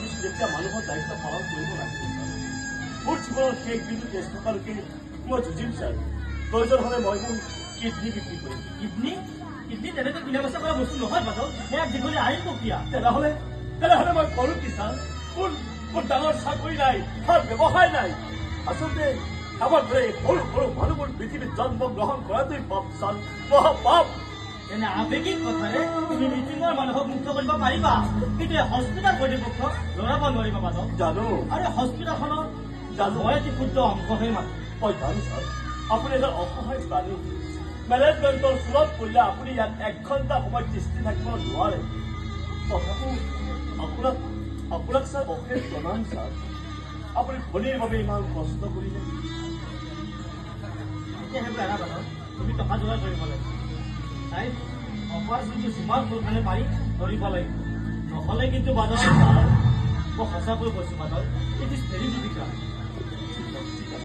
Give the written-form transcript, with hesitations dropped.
দিছোঁ যেতিয়া মানুহৰ দায়িত্ব পালন কৰিব লাগিব ছাৰ। মোৰ জীৱনৰ শেষ দিনটো তেজ থকালৈকে মই যুঁজিম ছাৰ। প্ৰয়োজন হ'লে মই মোৰ কিডনী বিক্ৰী কৰিম। কিডনী কিডনী তেনেকৈ কিনা বেচা কৰা বস্তু নহয় বাদল, এক দীঘলীয়া আইন প্ৰক্ৰিয়া। তেনেহ'লে মই কৰোঁ কি ছাৰ? মোৰ ডাঙৰ চাকৰি নাই, ভাল ব্যৱসায় নাই। আচলতে আমাৰ দৰে সৰু সৰু মানুহবোৰ পৃথিৱীত জন্ম গ্ৰহণ কৰাটোৱেই পাপ ছাৰ, মহাপাপ। এনে আৱেগিক কথাৰে তুমি মিটিঙৰ মানুহক মুক্ত কৰিব পাৰিবা, কিন্তু এই হস্পিটেল কৰ্তৃপক্ষক লৰাব নোৱাৰিবা বাদল। জানো আৰু হস্পিটেলখনৰ মই এটি ক্ষুদ্ৰ অংশহে মাত্ৰ। মই জানো ছাৰ, আপুনি এজন অসহায় প্ৰাণী। মেনেজমেণ্টৰ চূড়ত পৰিলে আপুনি ইয়াত 1 ঘণ্টা সময় দৃষ্টি থাকিব নোৱাৰে। তথাপিও আপোনাক ছাৰ অশেষ প্ৰণাম ছাৰ। আপুনি ভনীৰ বাবে ইমান কষ্ট কৰিলে। এতিয়া সেইবোৰ এৰা বাদল, তুমি টকা যোগাৰ কৰিব লাগিব। তাই অপাৰেশ্যনটো যিমান সোনকালে পাৰি ধৰিব লাগিব, নহ'লে কিন্তু বাদল মই সঁচাকৈ কৈছোঁ Badal, it is very difficult.